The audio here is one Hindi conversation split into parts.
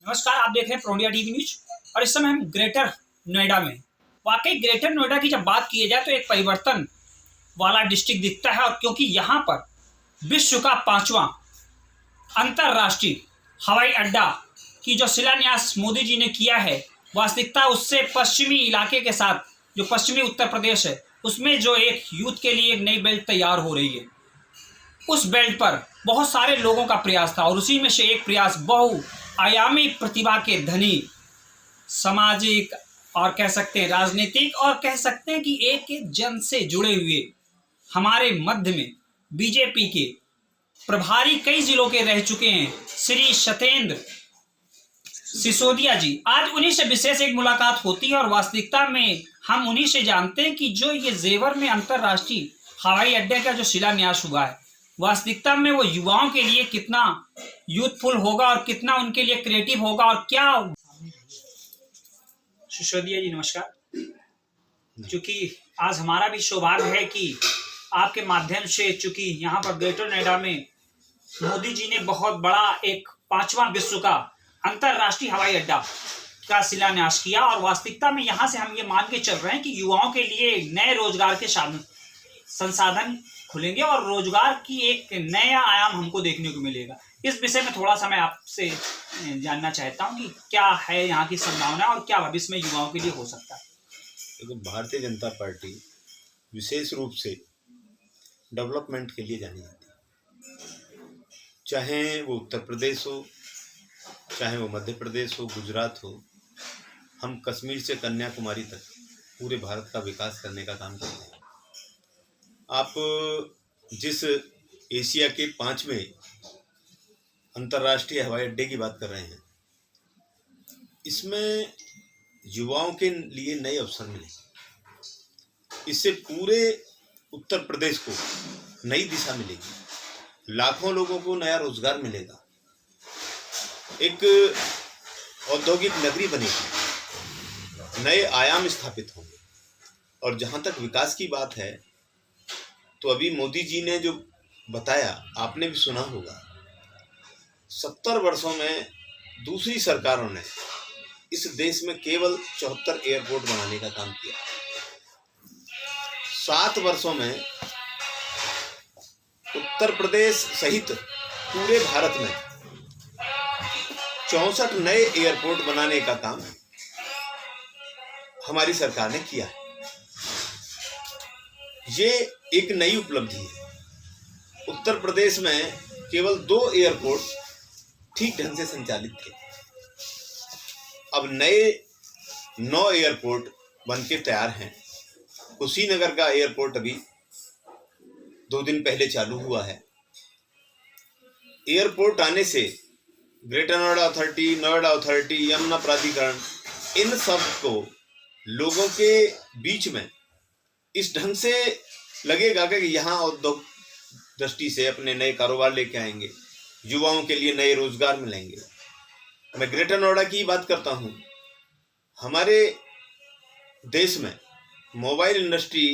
नमस्कार, आप देख रहे हैं प्रो इंडिया टीवी न्यूज। और इस समय हम ग्रेटर नोएडा में, वाकई ग्रेटर नोएडा की जब बात की जाए तो एक परिवर्तन वाला डिस्ट्रिक्ट दिखता है। और क्योंकि यहाँ पर विश्व का 5वां अंतर्राष्ट्रीय हवाई अड्डा की जो शिलान्यास मोदी जी ने किया है, वास्तविकता उससे पश्चिमी इलाके के साथ जो पश्चिमी उत्तर प्रदेश है उसमें जो एक यूथ के लिए एक नई बेल्ट तैयार हो रही है, उस बेल्ट पर बहुत सारे लोगों का प्रयास था। और उसी में से एक प्रयास बहुआयामी प्रतिभा के धनी, सामाजिक और कह सकते हैं राजनीतिक और कह सकते हैं कि एक एक जन से जुड़े हुए हमारे मध्य में बीजेपी के प्रभारी कई जिलों के रह चुके हैं श्री सत्येंद्र सिसोदिया जी। आज उन्हीं से विशेष एक मुलाकात होती है और वास्तविकता में हम उन्हीं से जानते हैं कि जो ये जेवर में अंतर्राष्ट्रीय हवाई अड्डे का जो शिलान्यास हुआ है, वास्तविकता में वो युवाओं के लिए कितना यूथफुल होगा और कितना उनके लिए क्रिएटिव होगा। और क्या सिसोदिया जी नमस्कार। चूंकि आज हमारा भी सौभाग्य है कि आपके माध्यम से, चूंकि यहाँ पर ग्रेटर नोएडा में मोदी जी ने बहुत बड़ा एक 5वां विश्व का अंतर्राष्ट्रीय हवाई अड्डा का शिलान्यास किया। और वास्तविकता में यहाँ से हम ये मान के चल रहे हैं कि युवाओं के लिए नए रोजगार के संसाधन खुलेंगे और रोजगार की एक नया आयाम हमको देखने को मिलेगा। इस विषय में थोड़ा सा मैं आपसे जानना चाहता हूँ कि क्या है यहाँ की संभावना और क्या भविष्य में युवाओं के लिए हो सकता है। देखो, भारतीय जनता पार्टी विशेष रूप से डेवलपमेंट के लिए जानी जाती है। चाहे वो उत्तर प्रदेश हो, चाहे वो मध्य प्रदेश हो, गुजरात हो, हम कश्मीर से कन्याकुमारी तक पूरे भारत का विकास करने का काम करते हैं। आप जिस एशिया के 5वें अंतर्राष्ट्रीय हवाई अड्डे की बात कर रहे हैं, इसमें युवाओं के लिए नए अवसर मिले। इससे पूरे उत्तर प्रदेश को नई दिशा मिलेगी, लाखों लोगों को नया रोजगार मिलेगा, एक औद्योगिक नगरी बनेगी, नए आयाम स्थापित होंगे। और जहाँ तक विकास की बात है, तो अभी मोदी जी ने जो बताया, आपने भी सुना होगा, 70 वर्षों में दूसरी सरकारों ने इस देश में केवल 74 एयरपोर्ट बनाने का काम किया। 7 वर्षों में उत्तर प्रदेश सहित पूरे भारत में 64 नए एयरपोर्ट बनाने का काम हमारी सरकार ने किया है। ये एक नई उपलब्धि है। उत्तर प्रदेश में केवल 2 एयरपोर्ट ठीक ढंग से संचालित थे, अब नए 9 एयरपोर्ट बनके तैयार हैं। कुशीनगर का एयरपोर्ट अभी 2 दिन पहले चालू हुआ है। एयरपोर्ट आने से greater Noida authority, Noida authority, Yamuna प्राधिकरण, इन सब को लोगों के बीच में इस ढंग से लगेगा कि यहाँ उद्योग दृष्टि से अपने नए कारोबार लेके आएंगे, युवाओं के लिए नए रोजगार मिलेंगे। मैं ग्रेटर नोएडा की बात करता हूँ। हमारे देश में मोबाइल इंडस्ट्री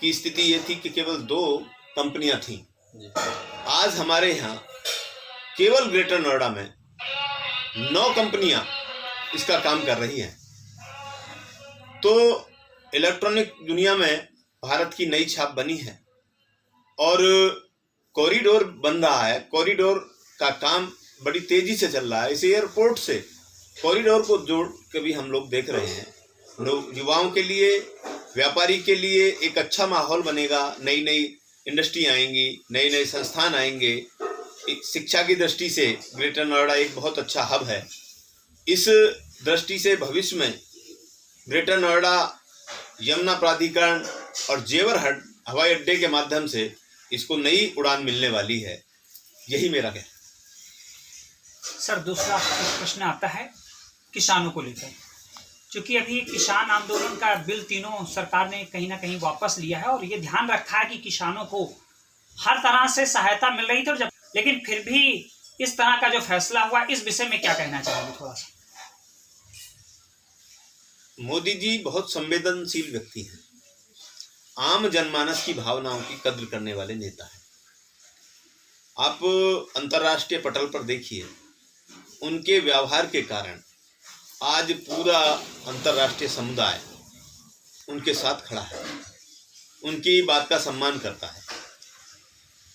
की स्थिति ये थी कि केवल 2 कंपनियां थीं। आज हमारे यहाँ केवल ग्रेटर नोएडा में 9 कंपनियां इसका काम कर रही हैं। तो इलेक्ट्रॉनिक दुनिया में भारत की नई छाप बनी है और कॉरिडोर बन रहा है। कॉरिडोर का काम बड़ी तेजी से चल रहा है। इस एयरपोर्ट से कॉरिडोर को जोड़ के भी हम लोग देख रहे हैं। लोग, युवाओं के लिए, व्यापारी के लिए एक अच्छा माहौल बनेगा। नई नई इंडस्ट्री आएंगी, नए नए संस्थान आएंगे। शिक्षा की दृष्टि से ग्रेटर नोएडा एक बहुत अच्छा हब है। इस दृष्टि से भविष्य में ग्रेटर नोएडा, यमुना प्राधिकरण और जेवर हवाई अड्डे के माध्यम से इसको नई उड़ान मिलने वाली है। यही मेरा कहना। सर, दूसरा प्रश्न आता है किसानों को लेकर। क्योंकि अभी किसान आंदोलन का बिल तीनों सरकार ने कहीं ना कहीं वापस लिया है और ये ध्यान रखा है कि किसानों को हर तरह से सहायता मिल रही थी, लेकिन फिर भी इस तरह का जो फैसला हुआ, इस विषय में क्या कहना चाहोगे थोड़ा सा। मोदी जी बहुत संवेदनशील व्यक्ति हैं, आम जनमानस की भावनाओं की कद्र करने वाले नेता हैं। आप अंतर्राष्ट्रीय पटल पर देखिए, उनके व्यवहार के कारण आज पूरा अंतर्राष्ट्रीय समुदाय उनके साथ खड़ा है, उनकी बात का सम्मान करता है।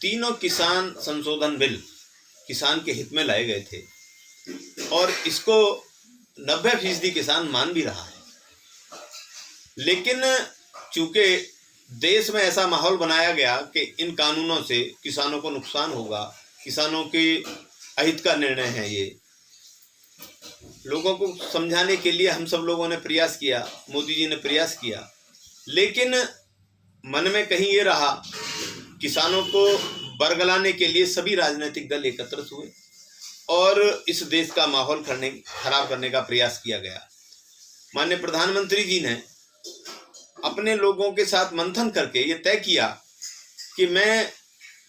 तीनों किसान संशोधन बिल किसान के हित में लाए गए थे और इसको 90% किसान मान भी रहा है, लेकिन चूंकि देश में ऐसा माहौल बनाया गया कि इन कानूनों से किसानों को नुकसान होगा, किसानों के अहित का निर्णय है, ये लोगों को समझाने के लिए हम सब लोगों ने प्रयास किया, मोदी जी ने प्रयास किया, लेकिन मन में कहीं ये रहा, किसानों को बरगलाने के लिए सभी राजनीतिक दल एकत्रित हुए और इस देश का माहौल खराब करने का प्रयास किया गया। माननीय प्रधानमंत्री जी ने अपने लोगों के साथ मंथन करके ये तय किया कि मैं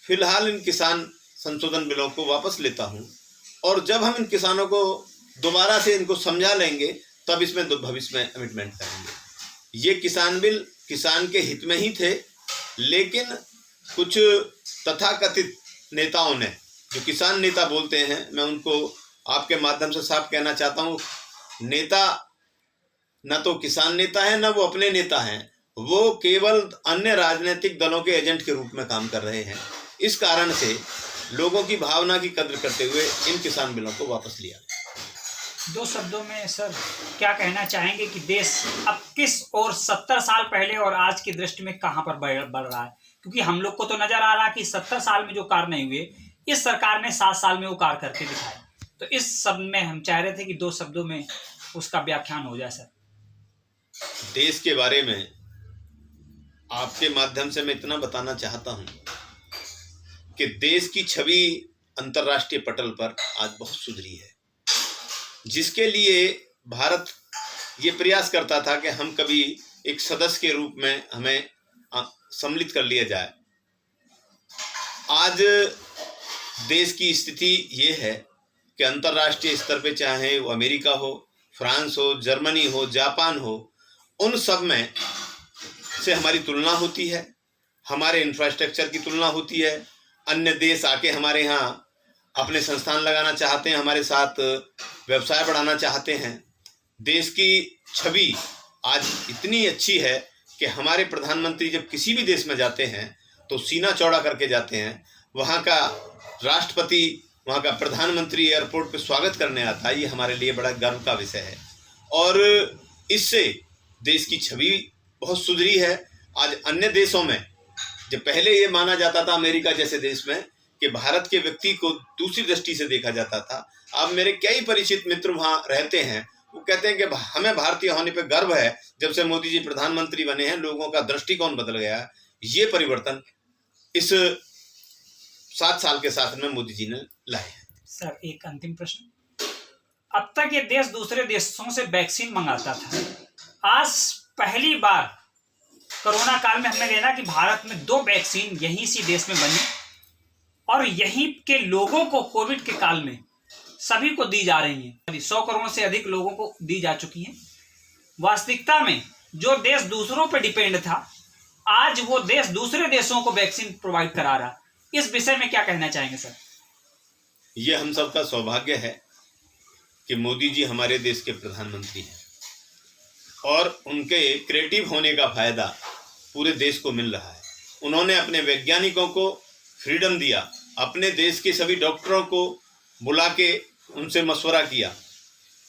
फिलहाल इन किसान संशोधन बिलों को वापस लेता हूं और जब हम इन किसानों को दोबारा से इनको समझा लेंगे तब इसमें भविष्य में अमेंडमेंट करेंगे। ये किसान बिल किसान के हित में ही थे, लेकिन कुछ तथाकथित नेताओं ने, जो किसान नेता बोलते हैं, मैं उनको आपके माध्यम से साफ कहना चाहता हूँ, नेता न तो किसान नेता है न वो अपने नेता हैं, वो केवल अन्य राजनीतिक दलों के एजेंट के रूप में काम कर रहे हैं। इस कारण से लोगों की भावना की कद्र करते हुए इन किसान बिलों को वापस लिया। 2 शब्दों में सर क्या कहना चाहेंगे कि देश अब किस और 70 साल पहले और आज की दृष्टि में कहां पर बढ़ रहा है? क्योंकि हम लोग को तो नजर आ रहा है कि 70 साल में जो कार्य नहीं हुए, इस सरकार ने 7 साल में वो कार्य करके दिखाया। तो इस सब में हम चाह रहे थे कि 2 शब्दों में उसका व्याख्यान हो जाए सर। देश के बारे में आपके माध्यम से मैं इतना बताना चाहता हूं कि देश की छवि अंतर्राष्ट्रीय पटल पर आज बहुत सुधरी है, जिसके लिए भारत ये प्रयास करता था कि हम कभी एक सदस्य के रूप में हमें सम्मिलित कर लिया जाए। आज देश की स्थिति ये है कि अंतर्राष्ट्रीय स्तर पे, चाहे वो अमेरिका हो, फ्रांस हो, जर्मनी हो, जापान हो, उन सब में से हमारी तुलना होती है, हमारे इंफ्रास्ट्रक्चर की तुलना होती है। अन्य देश आके हमारे यहाँ अपने संस्थान लगाना चाहते हैं, हमारे साथ व्यवसाय बढ़ाना चाहते हैं। देश की छवि आज इतनी अच्छी है कि हमारे प्रधानमंत्री जब किसी भी देश में जाते हैं तो सीना चौड़ा करके जाते हैं। वहाँ का राष्ट्रपति, वहाँ का प्रधानमंत्री एयरपोर्ट पे स्वागत करने आता है। ये हमारे लिए बड़ा गर्व का विषय है और इससे देश की छवि बहुत सुधरी है। आज अन्य देशों में, जब पहले ये माना जाता था अमेरिका जैसे देश में कि भारत के व्यक्ति को दूसरी दृष्टि से देखा जाता था, अब मेरे कई परिचित मित्र वहाँ रहते हैं, वो कहते हैं कि हमें भारतीय होने पे गर्व है। जब से मोदी जी प्रधानमंत्री बने हैं, लोगों का दृष्टिकोण बदल गया है। ये परिवर्तन इस 7 साल के शासन में मोदी जी ने लाए हैं। सर, एक अंतिम प्रश्न। अब तक ये देश दूसरे देशों से वैक्सीन मंगाता था, आज पहली बार कोरोना काल में हमने देखा कि भारत में 2 वैक्सीन यहीं सी देश में बनी और यहीं के लोगों को कोविड के काल में सभी को दी जा रही हैं। 100 करोड़ से अधिक लोगों को दी जा चुकी हैं। वास्तविकता में जो देश दूसरों पर डिपेंड था, आज वो देश दूसरे देशों को वैक्सीन प्रोवाइड करा रहा। इस विषय में क्या कहना चाहेंगे सर? ये हम सबका सौभाग्य है कि मोदी जी हमारे देश के प्रधानमंत्री हैं और उनके क्रिएटिव होने का फायदा पूरे देश को मिल रहा है। उन्होंने अपने वैज्ञानिकों को फ्रीडम दिया, अपने देश के सभी डॉक्टरों को बुला के उनसे मशवरा किया।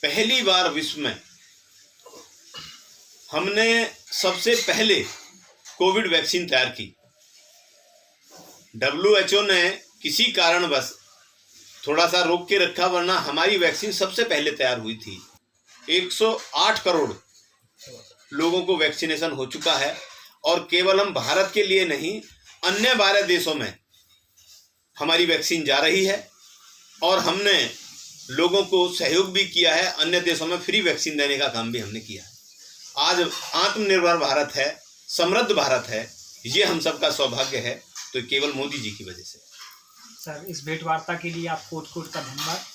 पहली बार विश्व में हमने सबसे पहले कोविड वैक्सीन तैयार की। WHO ने किसी कारणवश थोड़ा सा रोक के रखा, वरना हमारी वैक्सीन सबसे पहले तैयार हुई थी। 108 करोड़ लोगों को वैक्सीनेशन हो चुका है और केवल हम भारत के लिए नहीं, अन्य 12 देशों में हमारी वैक्सीन जा रही है और हमने लोगों को सहयोग भी किया है। अन्य देशों में फ्री वैक्सीन देने का काम भी हमने किया है। आज आत्मनिर्भर भारत है, समृद्ध भारत है। ये हम सबका सौभाग्य है, तो केवल मोदी जी की वजह से। सर, इस भेंट वार्ता के लिए आप कोट का धन्यवाद।